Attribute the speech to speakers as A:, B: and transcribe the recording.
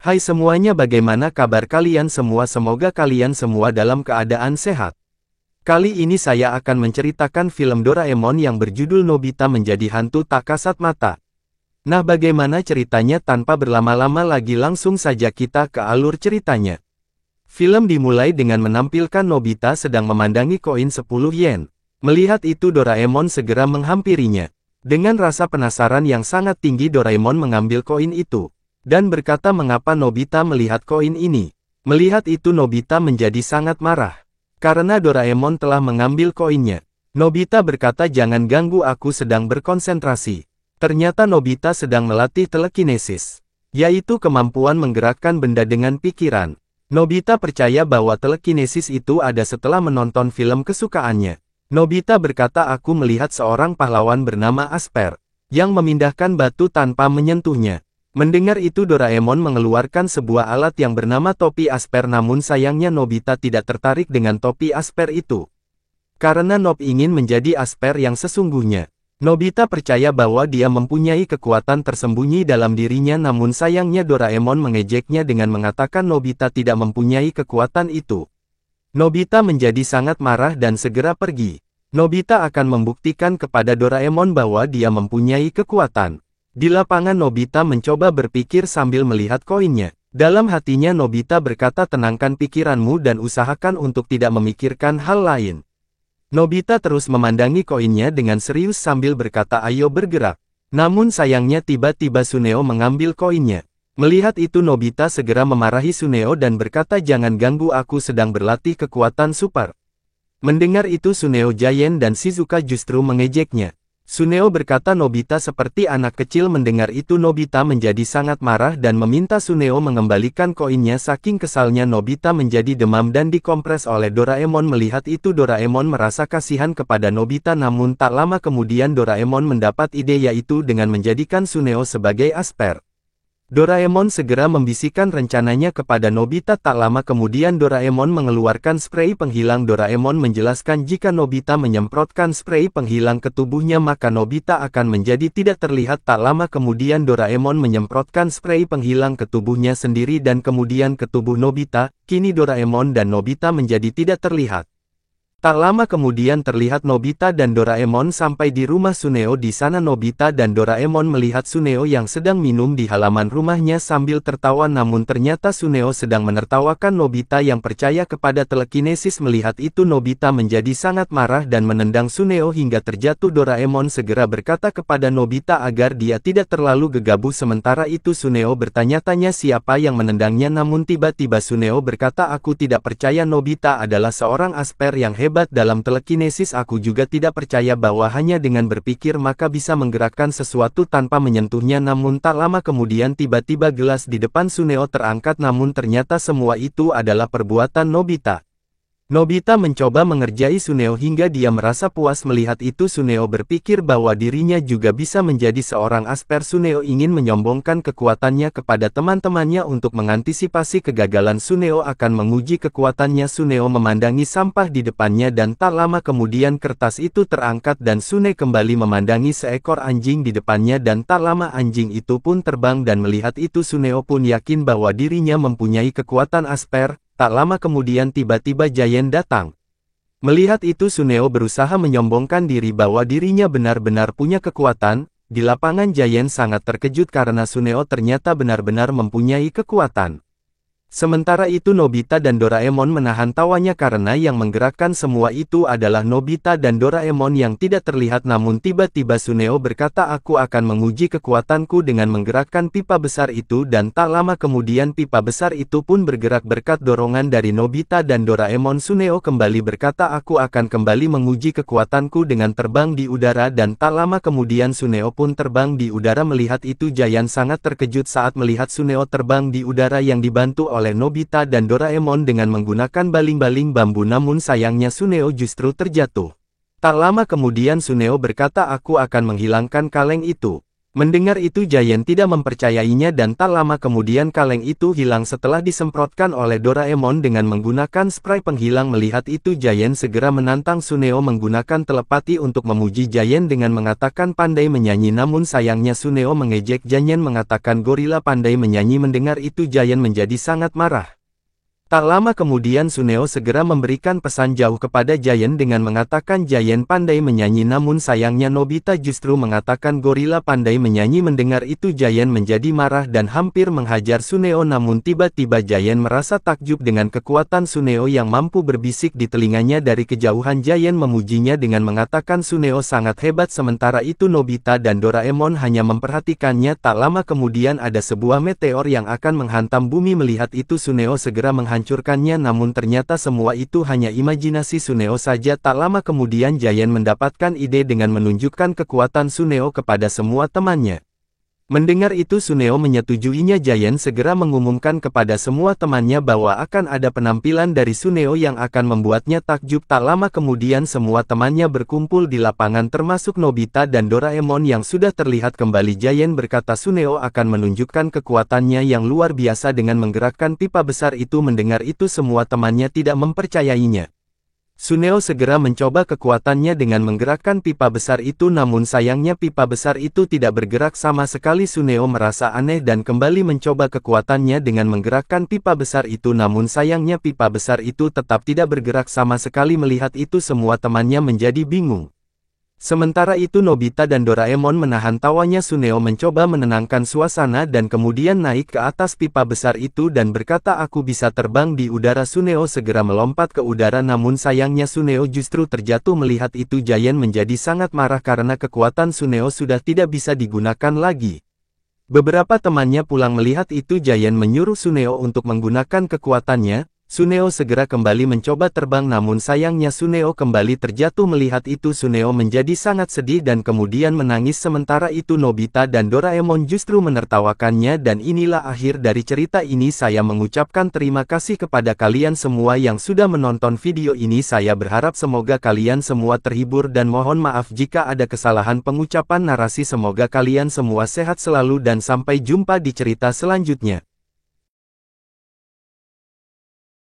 A: Hai semuanya, bagaimana kabar kalian semua? Semoga kalian semua dalam keadaan sehat. Kali ini saya akan menceritakan film Doraemon yang berjudul Nobita Menjadi Hantu Tak Kasat Mata. Nah, bagaimana ceritanya? Tanpa berlama-lama lagi, langsung saja kita ke alur ceritanya. Film dimulai dengan menampilkan Nobita sedang memandangi koin 10 yen. Melihat itu, Doraemon segera menghampirinya. Dengan rasa penasaran yang sangat tinggi, Doraemon mengambil koin itu dan berkata, "Mengapa Nobita melihat koin ini?" Melihat itu, Nobita menjadi sangat marah karena Doraemon telah mengambil koinnya. Nobita berkata, "Jangan ganggu, aku sedang berkonsentrasi." Ternyata Nobita sedang melatih telekinesis, yaitu kemampuan menggerakkan benda dengan pikiran. Nobita percaya bahwa telekinesis itu ada setelah menonton film kesukaannya. Nobita berkata, "Aku melihat seorang pahlawan bernama Asper yang memindahkan batu tanpa menyentuhnya." Mendengar itu, Doraemon mengeluarkan sebuah alat yang bernama topi Asper, namun sayangnya Nobita tidak tertarik dengan topi Asper itu. Karena Nob ingin menjadi Asper yang sesungguhnya. Nobita percaya bahwa dia mempunyai kekuatan tersembunyi dalam dirinya, namun sayangnya Doraemon mengejeknya dengan mengatakan Nobita tidak mempunyai kekuatan itu. Nobita menjadi sangat marah dan segera pergi. Nobita akan membuktikan kepada Doraemon bahwa dia mempunyai kekuatan. Di lapangan, Nobita mencoba berpikir sambil melihat koinnya. Dalam hatinya Nobita berkata, "Tenangkan pikiranmu dan usahakan untuk tidak memikirkan hal lain." Nobita terus memandangi koinnya dengan serius sambil berkata, "Ayo bergerak." Namun sayangnya tiba-tiba Suneo mengambil koinnya. Melihat itu, Nobita segera memarahi Suneo dan berkata, "Jangan ganggu, aku sedang berlatih kekuatan super." Mendengar itu, Suneo Giant dan Shizuka justru mengejeknya. Suneo berkata, "Nobita seperti anak kecil." Mendengar itu, Nobita menjadi sangat marah dan meminta Suneo mengembalikan koinnya. Saking kesalnya, Nobita menjadi demam dan dikompres oleh Doraemon. Melihat itu, Doraemon merasa kasihan kepada Nobita, namun tak lama kemudian Doraemon mendapat ide, yaitu dengan menjadikan Suneo sebagai Asper. Doraemon segera membisikkan rencananya kepada Nobita. Tak lama kemudian Doraemon mengeluarkan spray penghilang. Doraemon menjelaskan jika Nobita menyemprotkan spray penghilang ke tubuhnya maka Nobita akan menjadi tidak terlihat. Tak lama kemudian Doraemon menyemprotkan spray penghilang ke tubuhnya sendiri dan kemudian ke tubuh Nobita. Kini Doraemon dan Nobita menjadi tidak terlihat. Tak lama kemudian terlihat Nobita dan Doraemon sampai di rumah Suneo. Di sana Nobita dan Doraemon melihat Suneo yang sedang minum di halaman rumahnya sambil tertawa, namun ternyata Suneo sedang menertawakan Nobita yang percaya kepada telekinesis. Melihat itu, Nobita menjadi sangat marah dan menendang Suneo hingga terjatuh. Doraemon segera berkata kepada Nobita agar dia tidak terlalu gegabah. Sementara itu Suneo bertanya-tanya siapa yang menendangnya, namun tiba-tiba Suneo berkata, "Aku tidak percaya Nobita adalah seorang Asper yang hebat dalam telekinesis. Aku juga tidak percaya bahwa hanya dengan berpikir maka bisa menggerakkan sesuatu tanpa menyentuhnya." Namun tak lama kemudian tiba-tiba gelas di depan Suneo terangkat, namun ternyata semua itu adalah perbuatan Nobita. Nobita mencoba mengerjai Suneo hingga dia merasa puas. Melihat itu, Suneo berpikir bahwa dirinya juga bisa menjadi seorang Asper. Suneo ingin menyombongkan kekuatannya kepada teman-temannya. Untuk mengantisipasi kegagalan Suneo akan menguji kekuatannya, Suneo memandangi sampah di depannya dan tak lama kemudian kertas itu terangkat dan Suneo kembali memandangi seekor anjing di depannya dan tak lama anjing itu pun terbang. Dan melihat itu, Suneo pun yakin bahwa dirinya mempunyai kekuatan Asper. Tak lama kemudian tiba-tiba Giant datang. Melihat itu, Suneo berusaha menyombongkan diri bahwa dirinya benar-benar punya kekuatan. Di lapangan Giant sangat terkejut karena Suneo ternyata benar-benar mempunyai kekuatan. Sementara itu Nobita dan Doraemon menahan tawanya karena yang menggerakkan semua itu adalah Nobita dan Doraemon yang tidak terlihat. Namun tiba-tiba Suneo berkata, "Aku akan menguji kekuatanku dengan menggerakkan pipa besar itu." Dan tak lama kemudian pipa besar itu pun bergerak berkat dorongan dari Nobita dan Doraemon. Suneo kembali berkata, "Aku akan kembali menguji kekuatanku dengan terbang di udara." Dan tak lama kemudian Suneo pun terbang di udara. Melihat itu Giant sangat terkejut saat melihat Suneo terbang di udara yang dibantu oleh Nobita dan Doraemon dengan menggunakan baling-baling bambu, namun sayangnya Suneo justru terjatuh. Tak lama kemudian Suneo berkata, "Aku akan menghilangkan kaleng itu." Mendengar itu Giant tidak mempercayainya dan tak lama kemudian kaleng itu hilang setelah disemprotkan oleh Doraemon dengan menggunakan spray penghilang. Melihat itu Giant segera menantang Suneo menggunakan telepati untuk memuji Giant dengan mengatakan pandai menyanyi, namun sayangnya Suneo mengejek Giant mengatakan gorila pandai menyanyi. Mendengar itu Giant menjadi sangat marah. Tak lama kemudian Suneo segera memberikan pesan jauh kepada Giant dengan mengatakan Giant pandai menyanyi, namun sayangnya Nobita justru mengatakan gorila pandai menyanyi. Mendengar itu Giant menjadi marah dan hampir menghajar Suneo, namun tiba-tiba Giant merasa takjub dengan kekuatan Suneo yang mampu berbisik di telinganya dari kejauhan. Giant memujinya dengan mengatakan Suneo sangat hebat. Sementara itu Nobita dan Doraemon hanya memperhatikannya. Tak lama kemudian ada sebuah meteor yang akan menghantam bumi. Melihat itu Suneo segera menghancurkannya, namun ternyata semua itu hanya imajinasi Suneo saja. Tak lama kemudian Giant mendapatkan ide dengan menunjukkan kekuatan Suneo kepada semua temannya. Mendengar itu Suneo menyetujuinya. Giant segera mengumumkan kepada semua temannya bahwa akan ada penampilan dari Suneo yang akan membuatnya takjub. Tak lama kemudian semua temannya berkumpul di lapangan termasuk Nobita dan Doraemon yang sudah terlihat kembali. Giant berkata Suneo akan menunjukkan kekuatannya yang luar biasa dengan menggerakkan pipa besar itu. Mendengar itu semua temannya tidak mempercayainya. Suneo segera mencoba kekuatannya dengan menggerakkan pipa besar itu, namun sayangnya pipa besar itu tidak bergerak sama sekali. Suneo merasa aneh dan kembali mencoba kekuatannya dengan menggerakkan pipa besar itu, namun sayangnya pipa besar itu tetap tidak bergerak sama sekali. Melihat itu semua temannya menjadi bingung. Sementara itu Nobita dan Doraemon menahan tawanya. Suneo mencoba menenangkan suasana dan kemudian naik ke atas pipa besar itu dan berkata aku bisa terbang di udara. Suneo segera melompat ke udara, namun sayangnya Suneo justru terjatuh. Melihat itu Giant menjadi sangat marah karena kekuatan Suneo sudah tidak bisa digunakan lagi. Beberapa temannya pulang. Melihat itu Giant menyuruh Suneo untuk menggunakan kekuatannya. Suneo segera kembali mencoba terbang, namun sayangnya Suneo kembali terjatuh. Melihat itu Suneo menjadi sangat sedih dan kemudian menangis. Sementara itu Nobita dan Doraemon justru menertawakannya. Dan inilah akhir dari cerita ini. Saya mengucapkan terima kasih kepada kalian semua yang sudah menonton video ini. Saya berharap semoga kalian semua terhibur dan mohon maaf jika ada kesalahan pengucapan narasi. Semoga kalian semua sehat selalu dan sampai jumpa di cerita selanjutnya.